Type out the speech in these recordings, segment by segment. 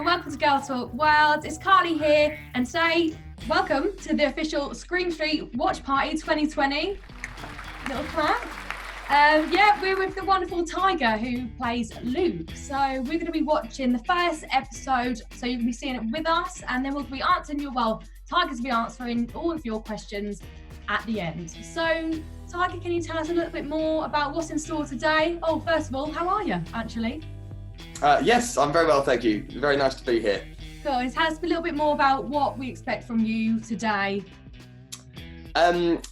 welcome to Girl Talk World. It's Carly here, and today, welcome to the official Scream Street Watch Party 2020. Little clap. We're with the wonderful Tyger, who plays Luke. So we're going to be watching the first episode, so you can be seeing it with us, and then we'll be answering Tyger's be answering all of your questions at the end. So, Tyger, can you tell us a little bit more about what's in store today? Oh, first of all, how are you, actually? Yes, I'm very well, thank you. Very nice to be here. Cool. Tell us a little bit more about what we expect from you today.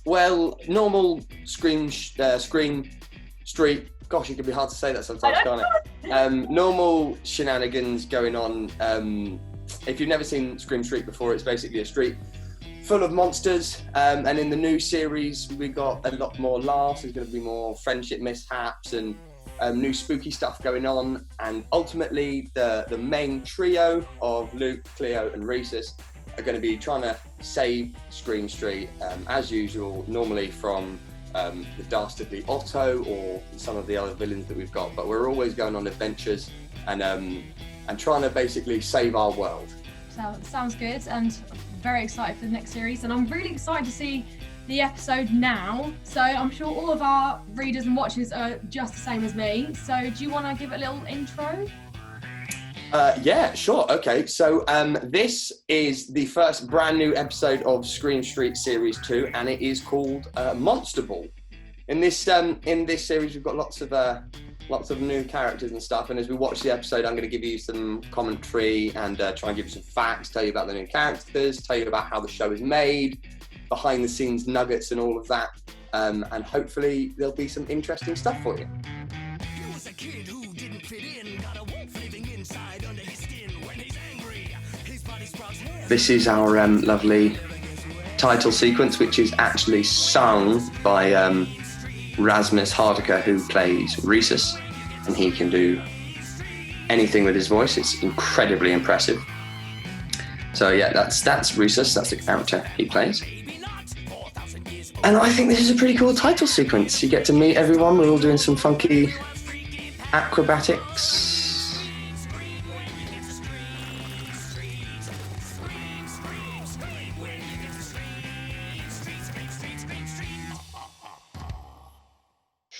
Well, normal Scream Street. Gosh, it can be hard to say that sometimes, can't it? Normal shenanigans going on. If you've never seen Scream Street before, it's basically a street full of monsters. And in the new series, we got a lot more laughs. There's going to be more friendship mishaps and new spooky stuff going on. And ultimately, the main trio of Luke, Cleo, and Rhesus are going to be trying to save Scream Street, as usual, normally from the dastardly Otto or some of the other villains that we've got. But we're always going on adventures and trying to basically save our world. Sounds good, and very excited for the next series. And I'm really excited to see the episode now. So I'm sure all of our readers and watchers are just the same as me. So do you want to give a little intro? Yeah, sure. Okay, so this is the first brand new episode of Scream Street Series 2, and it is called Monster Ball. In this series, we've got lots of new characters and stuff, and as we watch the episode, I'm going to give you some commentary and try and give you some facts, tell you about the new characters, tell you about how the show is made, behind the scenes nuggets and all of that, and hopefully there'll be some interesting stuff for you. This is our lovely title sequence, which is actually sung by Rasmus Hardiker, who plays Rhesus, and he can do anything with his voice. It's incredibly impressive. So yeah, that's Rhesus, that's the character he plays. And I think this is a pretty cool title sequence. You get to meet everyone, we're all doing some funky acrobatics.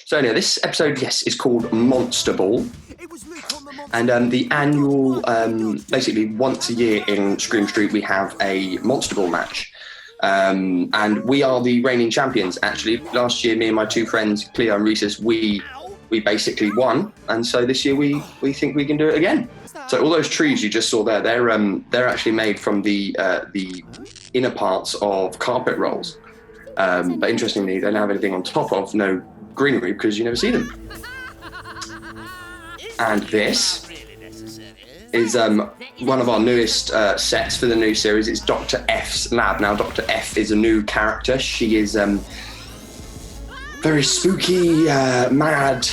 So anyway, this episode, yes, is called Monster Ball. And the annual, basically once a year in Scream Street, we have a Monster Ball match. And we are the reigning champions, actually. Last year, me and my two friends, Cleo and Rhesus, we basically won. And so this year, we think we can do it again. So all those trees you just saw there, they're actually made from the inner parts of carpet rolls. But interestingly, they don't have anything on top of, no greenery, because you never see them. And this is one of our newest sets for the new series. It's Dr. F's lab. Now, Dr. F is a new character. She is very spooky, mad,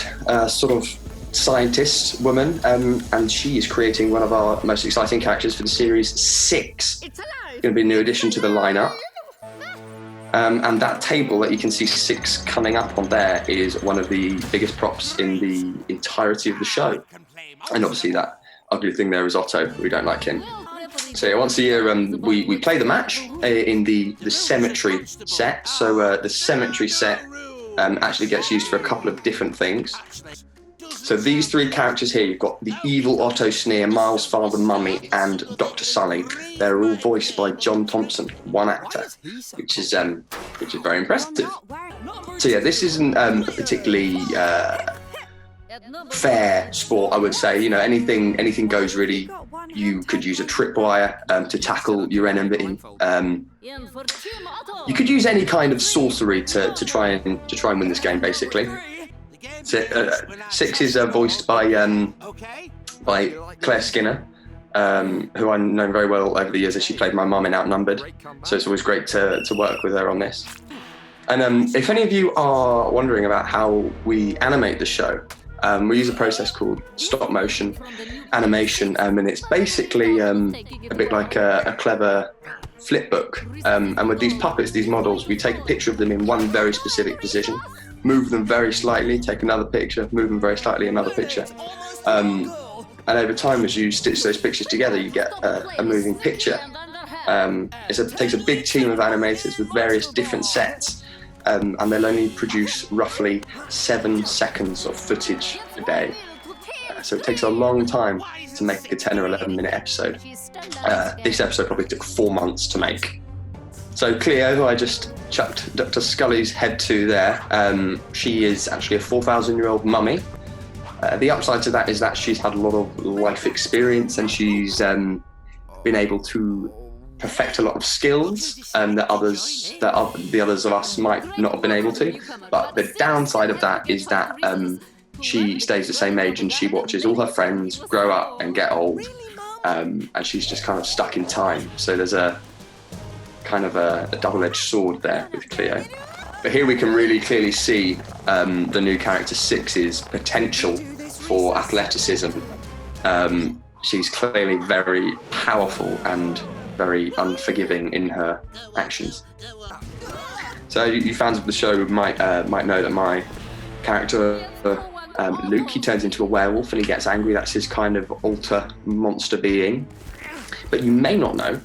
sort of scientist woman, and she is creating one of our most exciting characters for the series 6. It's going to be a new addition to the lineup. And that table that you can see 6 coming up on there is one of the biggest props in the entirety of the show. And obviously that ugly thing there is Otto. We don't like him. So yeah, once a year we play the match in the cemetery set. So the cemetery set actually gets used for a couple of different things. So these 3 characters here, you've got the evil Otto Sneer, Miles' father Mummy, and Dr. Sully. They're all voiced by John Thompson, one actor, which is very impressive. So yeah, this isn't a particularly fair sport, I would say. You know, anything goes really. You could use a tripwire to tackle your enemy. You could use any kind of sorcery to try and win this game, basically. So, 6 is voiced by Claire Skinner, who I've known very well over the years, as she played my mum in Outnumbered. So it's always great to work with her on this. And if any of you are wondering about how we animate the show, we use a process called stop motion animation, and it's basically a bit like a clever flip book. And with these puppets, these models, we take a picture of them in one very specific position, move them very slightly, take another picture, move them very slightly, another picture. And over time, as you stitch those pictures together, you get a moving picture. It takes a big team of animators with various different sets, and they'll only produce roughly 7 seconds of footage a day. So it takes a long time to make a 10 or 11 minute episode. This episode probably took 4 months to make. So Cleo, who I just chucked Dr. Scully's head to there, she is actually a 4,000-year-old mummy. The upside to that is that she's had a lot of life experience, and she's been able to perfect a lot of skills that the others of us might not have been able to. But the downside of that is that she stays the same age, and she watches all her friends grow up and get old, and she's just kind of stuck in time. So there's a kind of a double-edged sword there with Cleo. But here we can really clearly see the new character Six's potential for athleticism. She's clearly very powerful and very unforgiving in her actions. So you fans of the show might know that my character Luke, he turns into a werewolf and he gets angry. That's his kind of alter monster being. But you may not know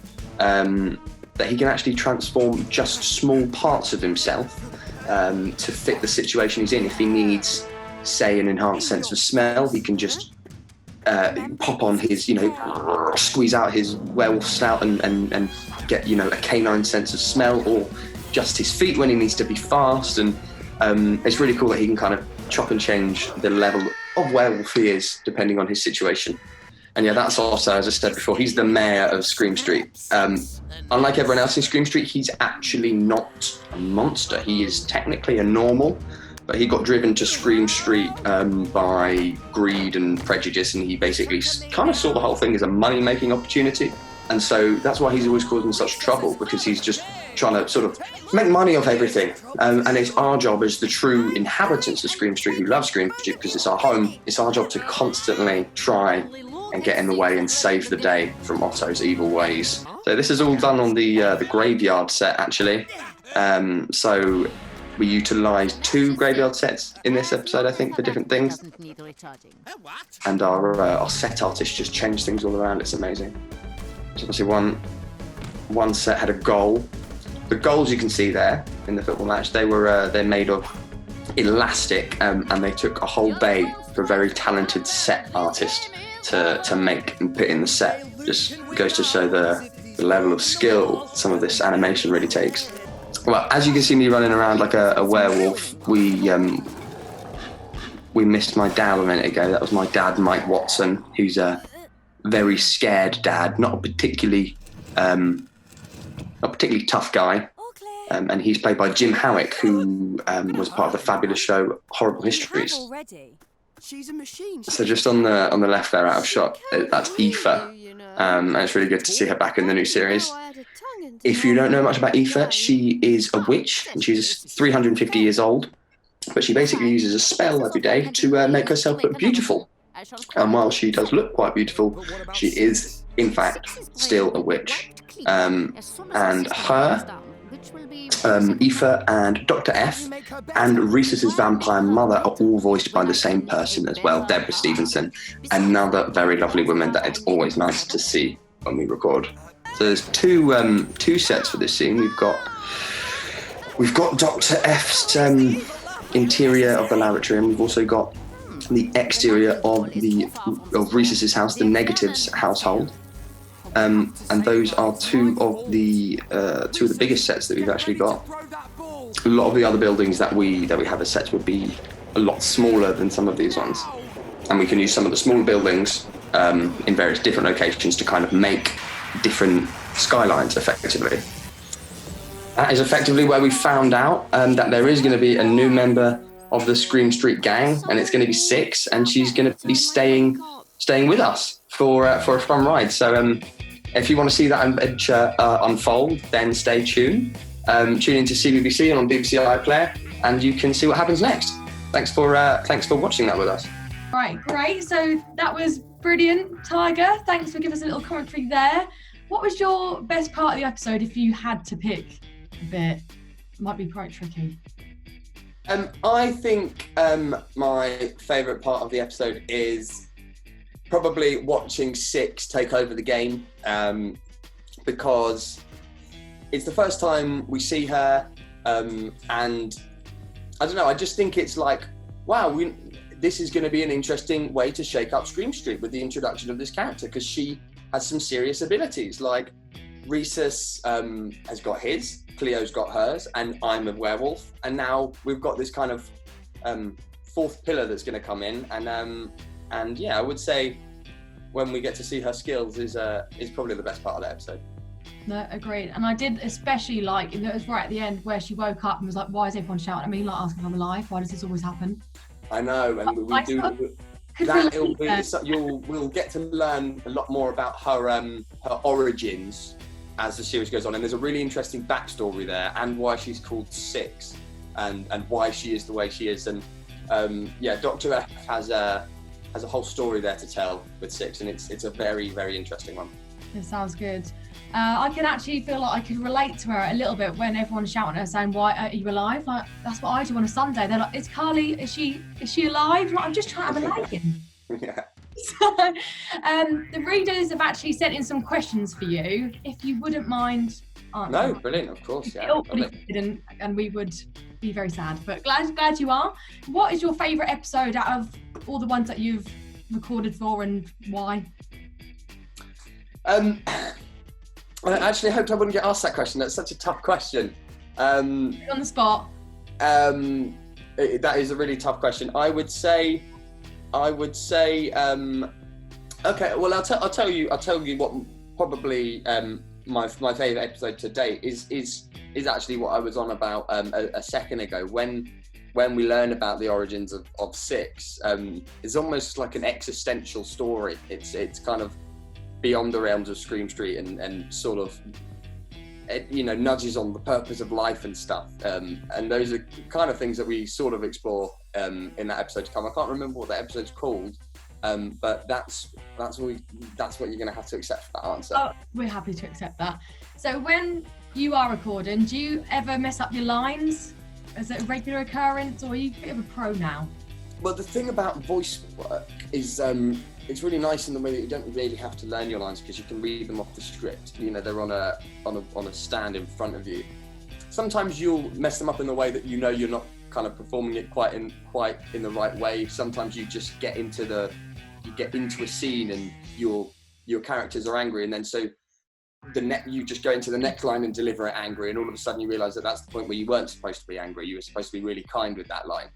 that he can actually transform just small parts of himself to fit the situation he's in. If he needs, say, an enhanced sense of smell, he can just pop on his, squeeze out his werewolf snout and get, a canine sense of smell, or just his feet when he needs to be fast. And it's really cool that he can kind of chop and change the level of werewolf he is depending on his situation. And yeah, that's also, as I said before, he's the mayor of Scream Street. Unlike everyone else in Scream Street, he's actually not a monster. He is technically a normal, but he got driven to Scream Street by greed and prejudice, and he basically kind of saw the whole thing as a money-making opportunity. And so that's why he's always causing such trouble, because he's just trying to sort of make money off everything. And it's our job as the true inhabitants of Scream Street, who love Scream Street because it's our home, it's our job to constantly try and get in the way and save the day from Otto's evil ways. So this is all done on the graveyard set, actually. So we utilised 2 graveyard sets in this episode, I think, for different things. And our set artist just changed things all around. It's amazing. So obviously one set had a goal. The goals you can see there in the football match, they're made of elastic, and they took a whole bay for a very talented set artist to make and put in the set. Just goes to show the level of skill some of this animation really takes. Well, as you can see me running around like a werewolf, we missed my dad a minute ago. That was my dad, Mike Watson, who's a very scared dad, not a particularly tough guy. And he's played by Jim Howick, who was part of the fabulous show Horrible Histories. She's a machine. So just on the left there, out of shot, that's Aoife. And it's really good to see her back in the new series. If you don't know much about Aoife, she is a witch, and she's 350 years old. But she basically uses a spell every day to make herself look beautiful. And while she does look quite beautiful, she is, in fact, still a witch. And her, Aoife and Dr. F and Rhesus's vampire mother are all voiced by the same person as well, Deborah Stevenson, another very lovely woman that it's always nice to see when we record. So there's two sets for this scene. We've got Dr. F's interior of the laboratory, and we've also got the exterior of Rhesus's house, the Negatives household. And those are two of the biggest sets that we've actually got. A lot of the other buildings that we have as sets would be a lot smaller than some of these ones, and we can use some of the smaller buildings in various different locations to kind of make different skylines effectively. That is effectively where we found out that there is going to be a new member of the Scream Street gang, and it's going to be Six, and she's going to be staying with us for a fun ride. So if you want to see that adventure unfold, then stay tuned. Tune into CBBC and on BBC iPlayer, and you can see what happens next. Thanks for watching that with us. Right, great. So that was brilliant, Tyger. Thanks for giving us a little commentary there. What was your best part of the episode if you had to pick a bit? It might be quite tricky. I think my favourite part of the episode is probably watching Six take over the game, because it's the first time we see her, and I don't know, I just think it's like, wow, this is going to be an interesting way to shake up Scream Street with the introduction of this character, because she has some serious abilities. Like Rhesus has got his, Cleo's got hers, and I'm a werewolf, and now we've got this kind of fourth pillar that's going to come in, and yeah, I would say when we get to see her skills is probably the best part of the episode. No, agreed. And I did especially like, it was right at the end where she woke up and was like, why is everyone shouting at me, like asking if I'm alive? Why does this always happen? I know, and we'll get to learn a lot more about her origins as the series goes on, and there's a really interesting backstory there, and why she's called Six, and why she is the way she is, and yeah, Dr. F has a whole story there to tell with Six, and it's a very, very interesting one. It sounds good. I can actually feel like I could relate to her a little bit when everyone's shouting at her saying, why are you alive? Like, that's what I do on a Sunday. They're like, is Carly, is she alive? Like, I'm just trying to have a lay-in. Yeah. So, the readers have actually sent in some questions for you, if you wouldn't mind answering. No, brilliant, of course, yeah. Didn't, and we would be very sad, but glad you are. What is your favourite episode out of all the ones that you've recorded for, and why? I actually hoped I wouldn't get asked that question. That's such a tough question. On the spot. That is a really tough question. I would say. Okay. Well, I'll tell you what probably my favourite episode to date is actually what I was on about a second ago when we learn about the origins of Six. It's almost like an existential story. It's kind of beyond the realms of Scream Street, and sort of, you know, nudges on the purpose of life and stuff. And those are kind of things that we sort of explore in that episode to come. I can't remember what that episode's called, but that's what you're going to have to accept for that answer. Oh, we're happy to accept that. So when you are recording, do you ever mess up your lines? Is it a regular occurrence, or are you a bit of a pro now? Well, the thing about voice work is it's really nice in the way that you don't really have to learn your lines, because you can read them off the script. You know, they're on a stand in front of you. Sometimes you'll mess them up in the way that you know you're not kind of performing it quite in the right way. Sometimes you just get into a scene and your characters are angry, and then so you just go into the next line and deliver it angry, and all of a sudden you realise that that's the point where you weren't supposed to be angry. You were supposed to be really kind with that line.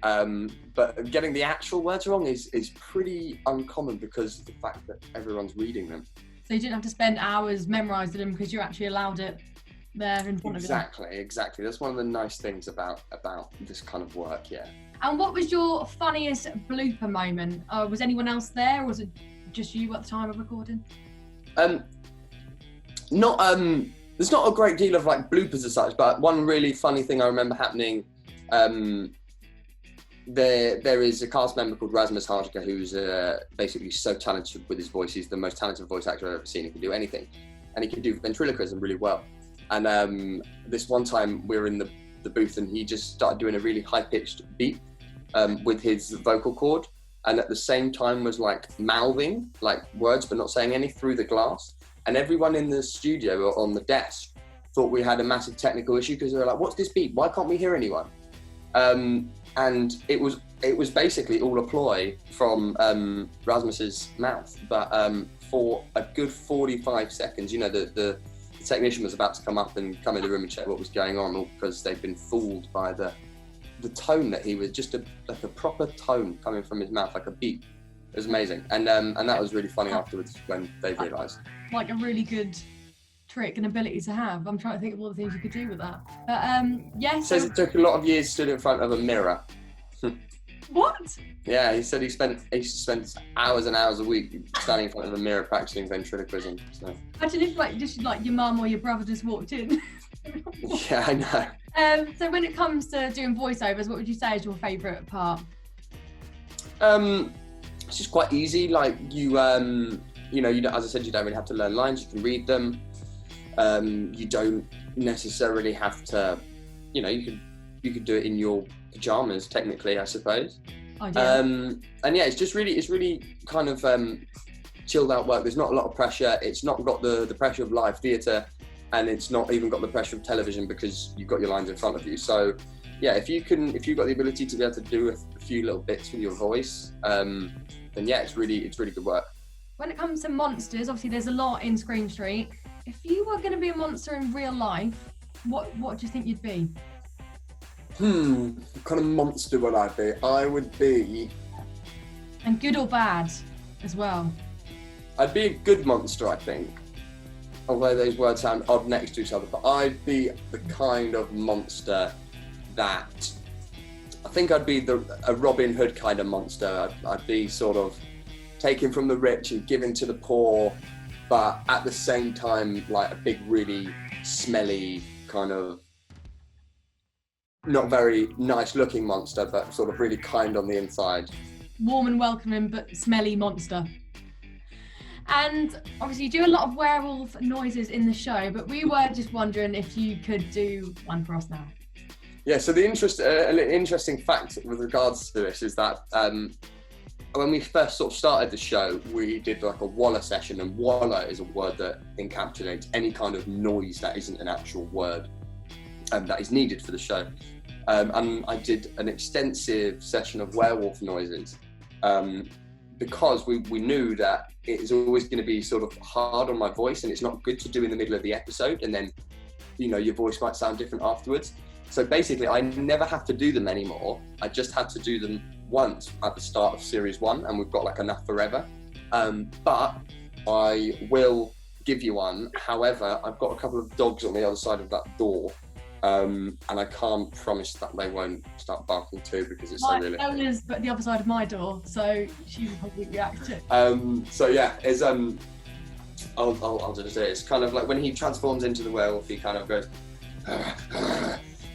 But getting the actual words wrong is pretty uncommon, because of the fact that everyone's reading them. So you didn't have to spend hours memorising them, because you actually allowed it there in front of you. Exactly. That's one of the nice things about this kind of work, yeah. And what was your funniest blooper moment? Was anyone else there, or was it just you at the time of recording? There's not a great deal of like bloopers as such, but one really funny thing I remember happening. There is a cast member called Rasmus Harjika who's basically so talented with his voice. He's the most talented voice actor I've ever seen. He can do anything, and he can do ventriloquism really well. And this one time we were in the booth, and he just started doing a really high-pitched beep with his vocal cord, and at the same time was like mouthing like words but not saying any through the glass. And everyone in the studio or on the desk thought we had a massive technical issue, because they were like, "What's this beep? Why can't we hear anyone?" And it was basically all a ploy from Rasmus's mouth. But for a good 45 seconds, you know, the technician was about to come up and come in the room and check what was going on, all because they'd been fooled by the tone that he was, just like a proper tone coming from his mouth, like a beep. It was amazing, and that was really funny afterwards when they realised. Like a really good trick and ability to have. I'm trying to think of all the things you could do with that. But yeah. Says it took a lot of years stood in front of a mirror. What? Yeah, he said he spent hours and hours a week standing in front of a mirror practicing ventriloquism. So. Imagine if just your mum or your brother just walked in. Yeah, I know. So when it comes to doing voiceovers, what would you say is your favourite part? It's just quite easy. Like you don't, as I said, you don't really have to learn lines. You can read them. You don't necessarily have to, you could do it in your pajamas, technically, I suppose. Oh, dear. And yeah, it's really kind of chilled out work. There's not a lot of pressure. It's not got the pressure of live theatre, and it's not even got the pressure of television because you've got your lines in front of you. So yeah, if you've got the ability to be able to do a few little bits with your voice, then yeah, it's really good work. When it comes to monsters, obviously there's a lot in Scream Street. If you were going to be a monster in real life, what do you think you'd be? What kind of monster would I be? I would be... And good or bad as well? I'd be a good monster, I think. Although those words sound odd next to each other, but I'd be the kind of monster that... I think I'd be a Robin Hood kind of monster. I'd be sort of taken from the rich and given to the poor, but at the same time, like a big, really smelly kind of, not very nice looking monster, but sort of really kind on the inside. Warm and welcoming, but smelly monster. And obviously you do a lot of werewolf noises in the show, but we were just wondering if you could do one for us now. Yeah, so the interesting fact with regards to this is that when we first sort of started the show, we did like a walla session, and walla is a word that encapsulates any kind of noise that isn't an actual word that is needed for the show. And I did an extensive session of werewolf noises because we knew that it is always going to be sort of hard on my voice, and it's not good to do in the middle of the episode, and then, you know, your voice might sound different afterwards. So basically, I never have to do them anymore. I just had to do them once at the start of series 1, and we've got like enough forever. But I will give you one. However, I've got a couple of dogs on the other side of that door, and I can't promise that they won't start barking too because it's so realistic. Ella's at the other side of my door, so she will probably react to it. So yeah, it's I'll just say it's kind of like when he transforms into the werewolf, he kind of goes.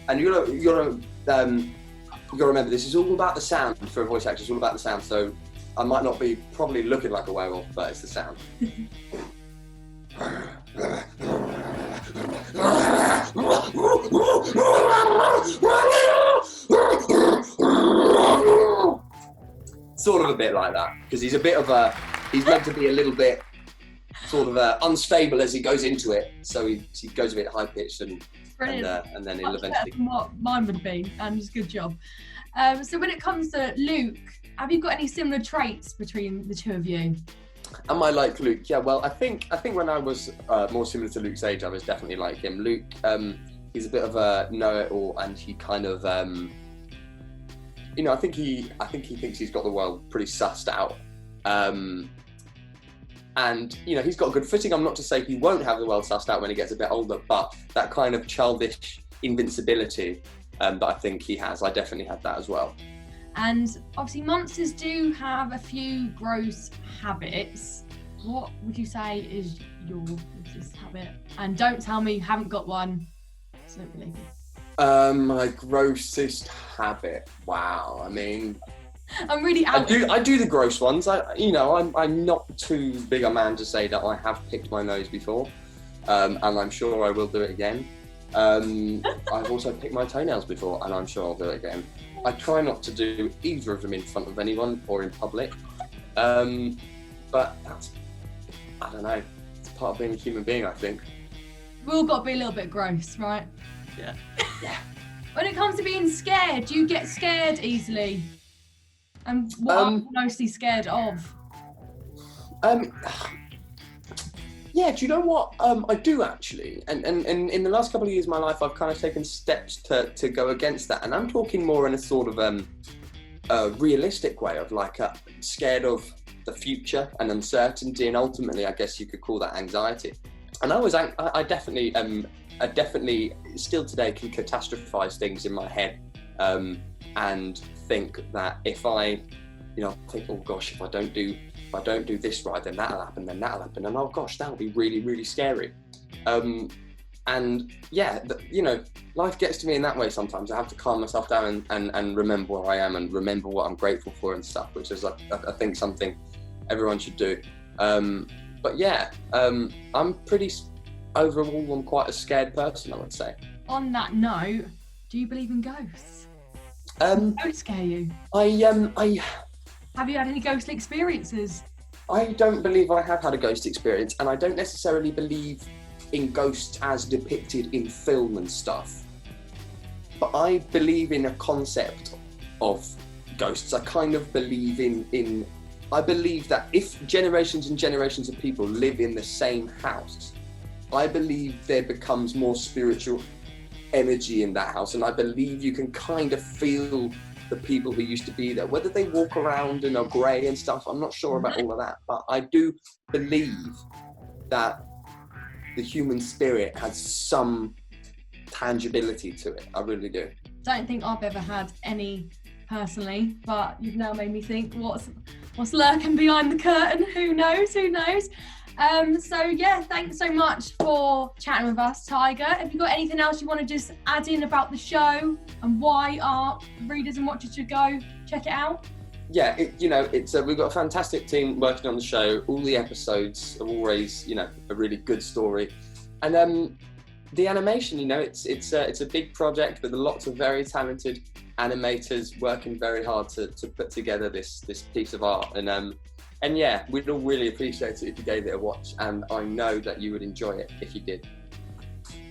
And you gotta remember, this is all about the sound for a voice actor. It's all about the sound. So I might not be probably looking like a werewolf, but it's the sound. Sort of a bit like that, because he's meant to be a little bit sort of unstable as he goes into it. So he goes a bit high pitched and then he'll eventually. What mine would be, and good job. So when it comes to Luke, have you got any similar traits between the two of you? Am I like Luke? Yeah, well, I think when I was more similar to Luke's age, I was definitely like him. Luke, he's a bit of a know-it-all, and he kind of, I think he thinks he's got the world pretty sussed out. And, he's got a good footing. I'm not to say he won't have the world sussed out when he gets a bit older, but that kind of childish invincibility that I think he has, I definitely had that as well. And obviously monsters do have a few gross habits. What would you say is your grossest habit? And don't tell me you haven't got one. I don't believe you. My grossest habit. Wow. I mean, I'm really out. I do the gross ones. I'm not too big a man to say that I have picked my nose before, and I'm sure I will do it again. I've also picked my toenails before, and I'm sure I'll do it again. I try not to do either of them in front of anyone or in public, but I don't know, it's part of being a human being, I think. We've all got to be a little bit gross, right? Yeah. Yeah. When it comes to being scared, do you get scared easily? And what are you mostly scared of? Yeah, do you know what? I do actually. And in the last couple of years of my life, I've kind of taken steps to go against that. And I'm talking more in a sort of a realistic way of like scared of the future and uncertainty. And ultimately, I guess you could call that anxiety. And I definitely still today can catastrophize things in my head. And think that if I think, oh gosh, if I don't do this right, then that'll happen, and oh gosh, that'll be really, really scary. And yeah, life gets to me in that way sometimes. I have to calm myself down and remember where I am and remember what I'm grateful for and stuff, which is I think something everyone should do. But yeah, I'm quite a scared person, I would say. On that note, do you believe in ghosts? Don't scare you. I Have you had any ghostly experiences? I don't believe I have had a ghost experience, and I don't necessarily believe in ghosts as depicted in film and stuff. But I believe in a concept of ghosts. I kind of believe I believe that if generations and generations of people live in the same house, I believe there becomes more spiritual energy in that house, and I believe you can kind of feel the people who used to be there, whether they walk around and are grey and stuff. I'm not sure about all of that, but I do believe that the human spirit has some tangibility to it. I really do. Don't think I've ever had any personally, but you've now made me think what's lurking behind the curtain. Who knows? So yeah, thanks so much for chatting with us, Tyger. Have you got anything else you want to just add in about the show and why our readers and watchers should go check it out? Yeah, we've got a fantastic team working on the show. All the episodes are always, a really good story, and the animation, it's a big project with lots of very talented animators working very hard to put together this piece of art, and yeah, we'd all really appreciate it if you gave it a watch, and I know that you would enjoy it if you did.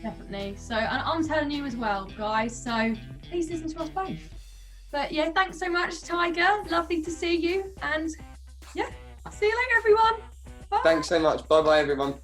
Definitely. So, and I'm telling you as well, guys, so please listen to us both. But yeah, thanks so much, Tyger. Lovely to see you, and yeah, I'll see you later, everyone. Bye. Thanks so much. Bye-bye, everyone.